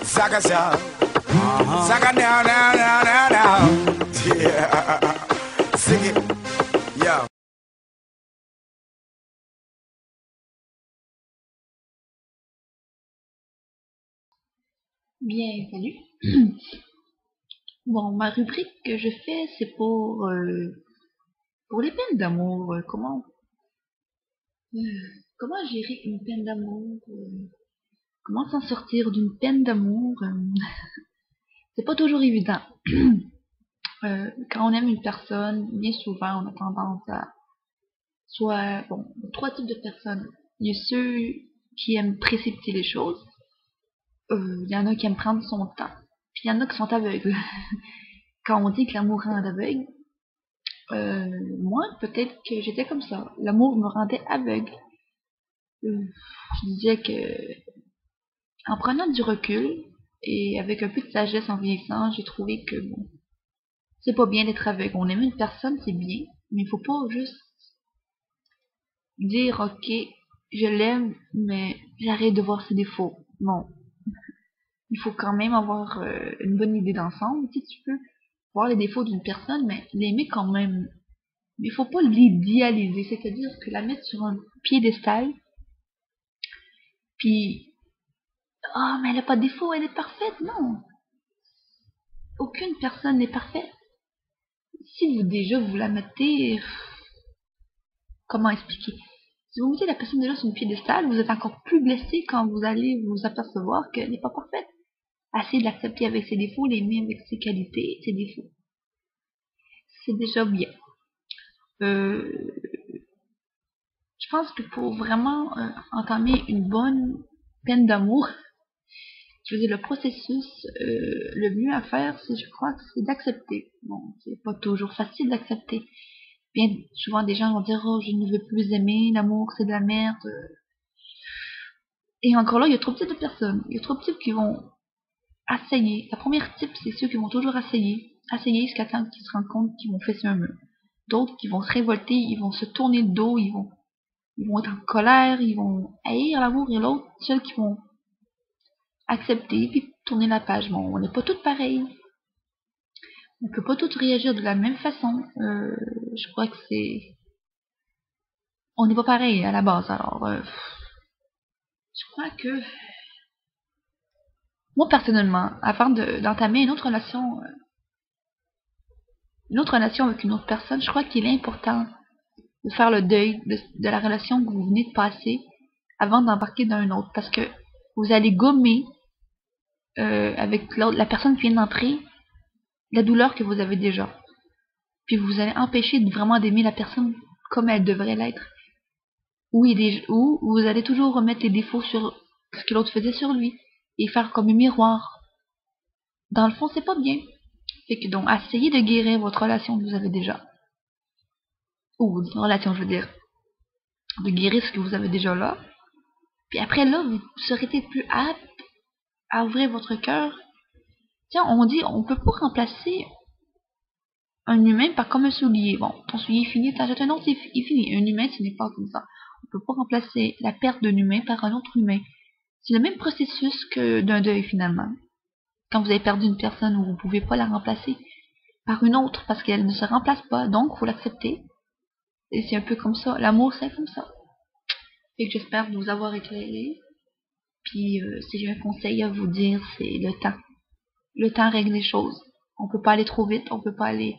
Zaga za, zaga now, now, now, now, now. Yeah, sing it, yo. Bien, salut. Bon, ma rubrique que je fais, c'est pour les peines d'amour. Euh, comment gérer une peine d'amour? Comment s'en sortir d'une peine d'amour? C'est pas toujours évident. Quand on aime une personne, bien souvent, on a tendance à soit, bon, trois types de personnes. Il y a ceux qui aiment précipiter les choses. Il y en a qui aiment prendre son temps. Puis il y en a qui sont aveugles. Quand on dit que l'amour rend aveugle, moi, peut-être que j'étais comme ça. L'amour me rendait aveugle. Je disais que, en prenant du recul et avec un peu de sagesse en vieillissant, j'ai trouvé que bon, c'est pas bien d'être aveugle. On aime une personne, c'est bien, mais il faut pas juste dire ok, je l'aime, mais j'arrête de voir ses défauts. Non, il faut quand même avoir une bonne idée d'ensemble. Si tu peux voir les défauts d'une personne, mais l'aimer quand même. Mais il faut pas l'idéaliser, c'est-à-dire que la mettre sur un piédestal, puis ah, mais elle a pas de défaut, elle est parfaite. Non, aucune personne n'est parfaite. Si vous déjà vous la mettez, comment expliquer? Si vous mettez la personne déjà sur une piédestal, vous êtes encore plus blessé quand vous allez vous apercevoir qu'elle n'est pas parfaite. Essayez de l'accepter avec ses défauts, l'aimer avec ses qualités, ses défauts. C'est déjà bien. Euh, je pense que pour vraiment entamer une bonne peine d'amour, je veux dire, le processus, le mieux à faire, c'est, je crois, c'est d'accepter. Bon, c'est pas toujours facile d'accepter. Bien souvent, des gens vont dire, oh, je ne veux plus aimer, l'amour, c'est de la merde. Et encore là, il y a trop de types de personnes. Il y a trop de types qui vont essayer. La première type, c'est ceux qui vont toujours essayer. Essayer jusqu'à temps qu'ils se rendent compte qu'ils vont fesser un mur. D'autres qui vont se révolter, ils vont se tourner le dos, ils vont être en colère, ils vont haïr l'amour, et l'autre, ceux qui vont accepter puis tourner la page. Bon, on n'est pas toutes pareilles. On peut pas toutes réagir de la même façon. Je crois que c'est... On n'est pas pareil à la base, alors... je crois que... Moi, personnellement, avant d'entamer une autre relation avec une autre personne, je crois qu'il est important de faire le deuil de la relation que vous venez de passer avant d'embarquer dans une autre. Parce que vous allez gommer avec la personne qui vient d'entrer la douleur que vous avez déjà. Puis vous allez empêcher vraiment d'aimer la personne comme elle devrait l'être. Ou vous allez toujours remettre les défauts sur ce que l'autre faisait sur lui et faire comme un miroir. Dans le fond, c'est pas bien. Fait que donc, essayez de guérir votre relation que vous avez déjà. Ou une relation, je veux dire. De guérir ce que vous avez déjà là. Puis après là, vous serez peut-être plus apte à ouvrir votre cœur. Tiens, on dit, on peut pas remplacer un humain par comme un soulier. Bon, ton soulier est fini, t'achètes un autre, c'est fini. Un humain, ce n'est pas comme ça. On peut pas remplacer la perte d'un humain par un autre humain. C'est le même processus que d'un deuil finalement. Quand vous avez perdu une personne, vous ne pouvez pas la remplacer par une autre parce qu'elle ne se remplace pas, donc il faut l'accepter. Et c'est un peu comme ça. L'amour, c'est comme ça. Et que j'espère vous avoir éclairé. Puis si j'ai un conseil à vous dire, c'est le temps. Le temps règle les choses. On peut pas aller trop vite, on peut pas aller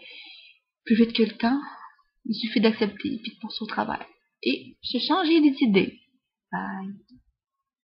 plus vite que le temps. Il suffit d'accepter et puis de penser au travail. Et se changer les idées. Bye.